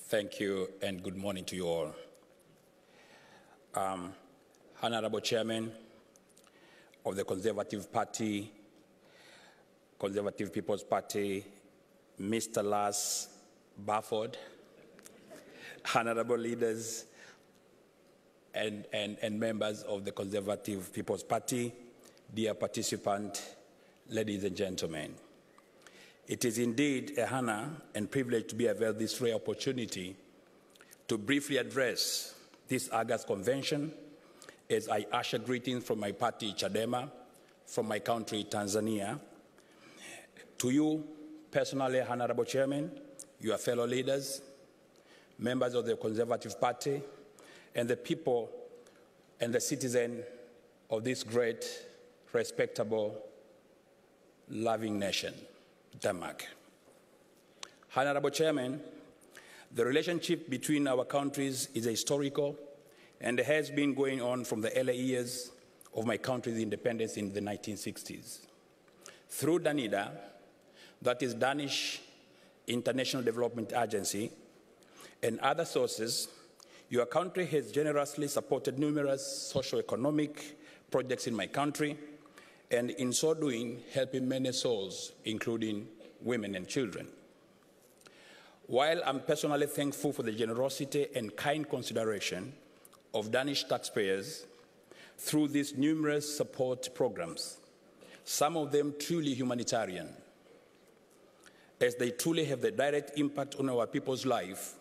Thank you and good morning to you all. Honorable Chairman of the Conservative Party, Conservative People's Party, Mr. Lars Barford, honorable leaders and members of the Conservative People's Party, dear participants, ladies and gentlemen. It is indeed a honor and privilege to be availed this rare opportunity to briefly address this August convention as I usher greetings from my party, Chadema, from my country, Tanzania. To you, personally, Honorable Chairman, your fellow leaders, members of the Conservative Party, and the people and the citizens of this great, respectable, loving nation, Denmark. Honorable Chairman, the relationship between our countries is historical and has been going on from the early years of my country's independence in the 1960s. Through DANIDA, that is Danish International Development Agency, and other sources, your country has generously supported numerous socio-economic projects in my country, and in so doing, helping many souls, including women and children. While I'm personally thankful for the generosity and kind consideration of Danish taxpayers through these numerous support programs, some of them truly humanitarian, as they truly have the direct impact on our people's life,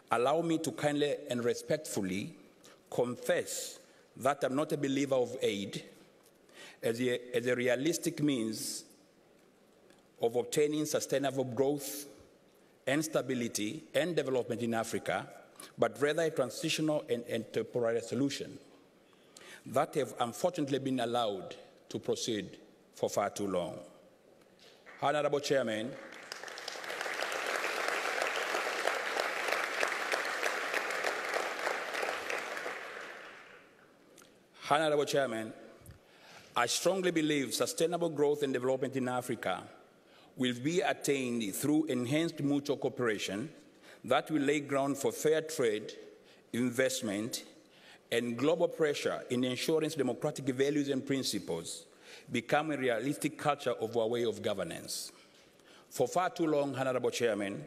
allow me to kindly and respectfully confess that I'm not a believer of aid as a realistic means of obtaining sustainable growth and stability and development in Africa, but rather a transitional and temporary solution that have unfortunately been allowed to proceed for far too long. Honorable Chairman, Honorable Chairman, I strongly believe sustainable growth and development in Africa will be attained through enhanced mutual cooperation that will lay ground for fair trade, investment, and global pressure in ensuring democratic values and principles become a realistic culture of our way of governance. For far too long, Honorable Chairman,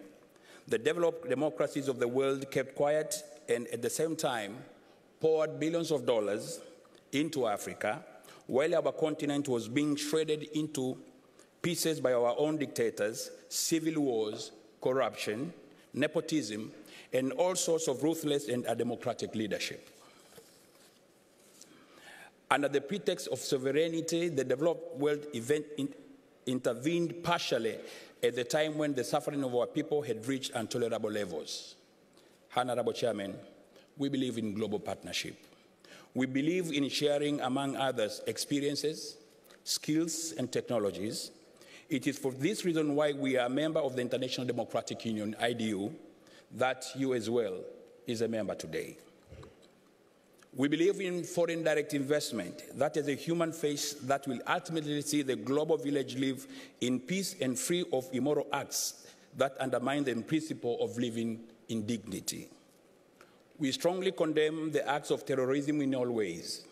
the developed democracies of the world kept quiet and at the same time poured billions of dollars into Africa, while our continent was being shredded into pieces by our own dictators, civil wars, corruption, nepotism, and all sorts of ruthless and undemocratic leadership. Under the pretext of sovereignty, the developed world intervened partially at the time when the suffering of our people had reached intolerable levels. Honorable Chairman, we believe in global partnership. We believe in sharing, among others, experiences, skills, and technologies. It is for this reason why we are a member of the International Democratic Union, IDU, that you as well is a member today. We believe in foreign direct investment, that is a human face that will ultimately see the global village live in peace and free of immoral acts that undermine the principle of living in dignity. We strongly condemn the acts of terrorism in all ways.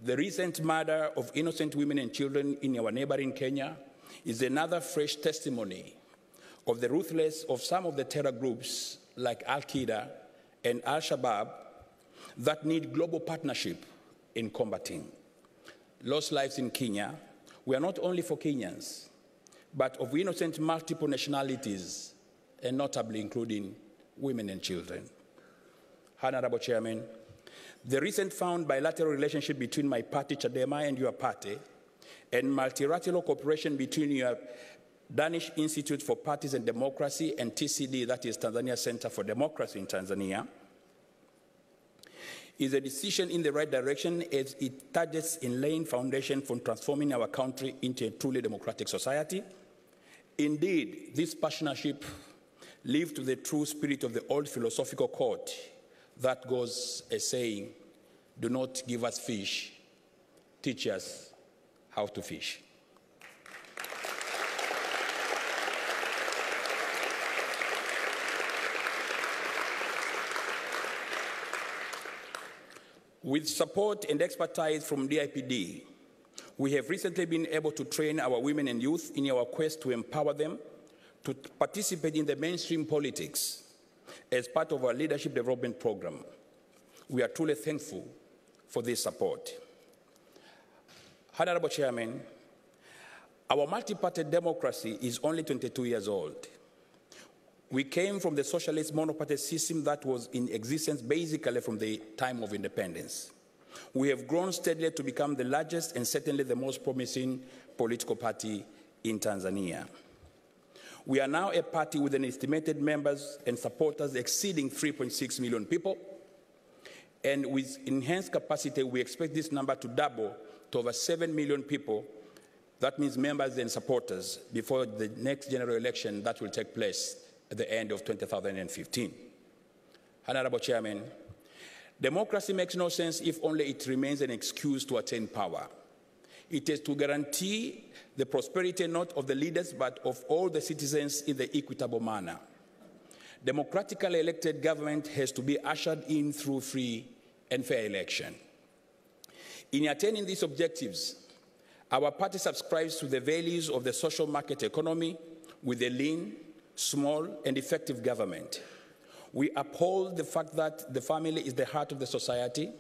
The recent murder of innocent women and children in our neighboring Kenya is another fresh testimony of the ruthlessness of some of the terror groups like Al-Qaeda and Al-Shabaab that need global partnership in combating. Lost lives in Kenya were not only for Kenyans, but of innocent multiple nationalities, and notably including women and children. Honorable Chairman, the recent found bilateral relationship between my party, Chadema, and your party, and multilateral cooperation between your Danish Institute for Parties and Democracy and TCD, that is Tanzania Center for Democracy in Tanzania, is a decision in the right direction as it targets in laying foundation for transforming our country into a truly democratic society. Indeed, this partnership lives to the true spirit of the old philosophical quote that goes as saying, "Do not give us fish, teach us how to fish." With support and expertise from DIPD, we have recently been able to train our women and youth in our quest to empower them to participate in the mainstream politics as part of our leadership development program. We are truly thankful for this support. Honorable Chairman, our multi-party democracy is only 22 years old. We came from the socialist monoparty system that was in existence basically from the time of independence. We have grown steadily to become the largest and certainly the most promising political party in Tanzania. We are now a party with an estimated members and supporters exceeding 3.6 million people. And with enhanced capacity, we expect this number to double to over 7 million people. That means members and supporters before the next general election that will take place at the end of 2015. Honorable Chairman, democracy makes no sense if only it remains an excuse to attain power. It is to guarantee the prosperity not of the leaders but of all the citizens in the equitable manner. Democratically elected government has to be ushered in through free and fair election. In attaining these objectives, our party subscribes to the values of the social market economy with a lean, small, and effective government. We uphold the fact that the family is the heart of the society,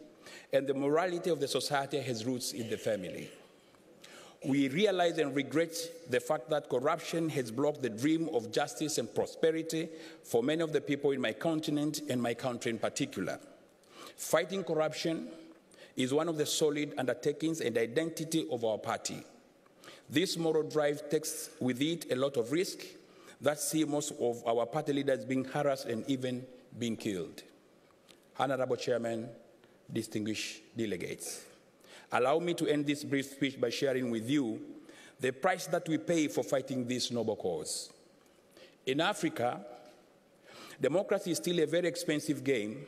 and the morality of the society has roots in the family. We realize and regret the fact that corruption has blocked the dream of justice and prosperity for many of the people in my continent and my country in particular. Fighting corruption is one of the solid undertakings and identity of our party. This moral drive takes with it a lot of risk that see most of our party leaders being harassed and even being killed. Honorable Chairman, distinguished delegates, allow me to end this brief speech by sharing with you the price that we pay for fighting this noble cause. In Africa, democracy is still a very expensive game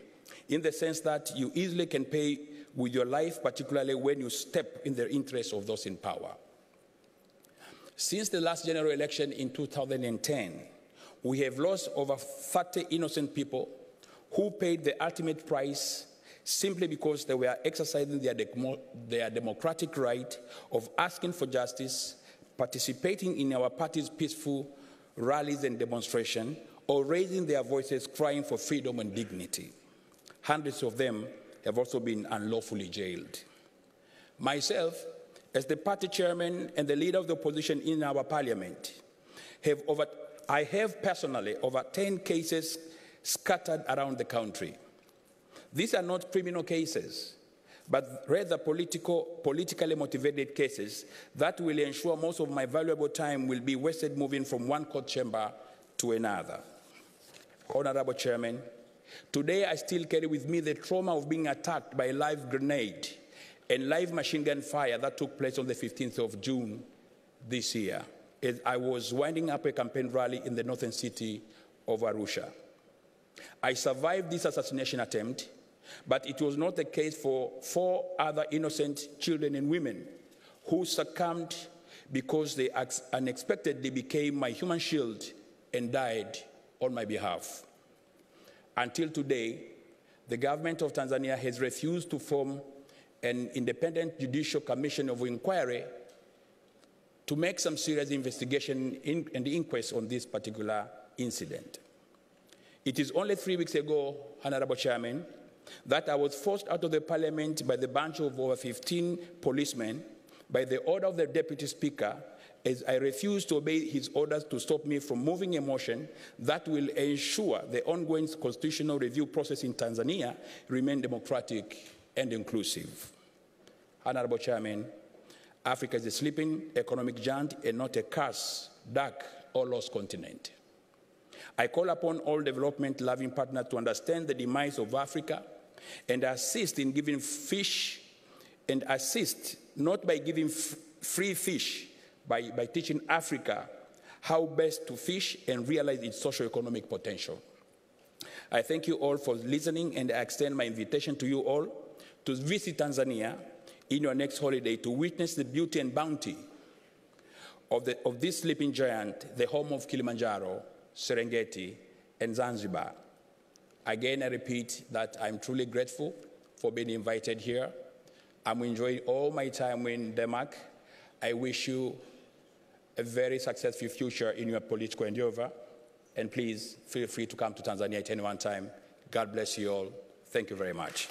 in the sense that you easily can pay with your life, particularly when you step in the interest of those in power. Since the last general election in 2010, we have lost over 30 innocent people who paid the ultimate price simply because they were exercising their democratic right of asking for justice, participating in our party's peaceful rallies and demonstrations, or raising their voices crying for freedom and dignity. Hundreds of them have also been unlawfully jailed. Myself, as the party chairman and the leader of the opposition in our parliament, I have personally over 10 cases scattered around the country. These are not criminal cases, but rather politically motivated cases that will ensure most of my valuable time will be wasted moving from one court chamber to another. Honorable Chairman, today I still carry with me the trauma of being attacked by a live grenade and live machine gun fire that took place on the 15th of June this year, as I was winding up a campaign rally in the northern city of Arusha. I survived this assassination attempt, but it was not the case for 4 other innocent children and women who succumbed because they unexpectedly became my human shield and died on my behalf. Until today, the government of Tanzania has refused to form an independent judicial commission of inquiry to make some serious investigation and inquest on this particular incident. It is only 3 weeks ago, Honorable Chairman, that I was forced out of the parliament by the bunch of over 15 policemen by the order of the Deputy Speaker, as I refused to obey his orders to stop me from moving a motion that will ensure the ongoing constitutional review process in Tanzania remain democratic and inclusive. Honorable Chairman, Africa is a sleeping economic giant and not a cursed, dark, or lost continent. I call upon all development-loving partners to understand the demise of Africa and assist in giving fish, and assist not by giving free fish, by teaching Africa how best to fish and realize its socio-economic potential. I thank you all for listening, and I extend my invitation to you all to visit Tanzania in your next holiday to witness the beauty and bounty of this sleeping giant, the home of Kilimanjaro, Serengeti, and Zanzibar. Again, I repeat that I'm truly grateful for being invited here. I'm enjoying all my time in Denmark. I wish you a very successful future in your political endeavor. And please feel free to come to Tanzania at any one time. God bless you all. Thank you very much.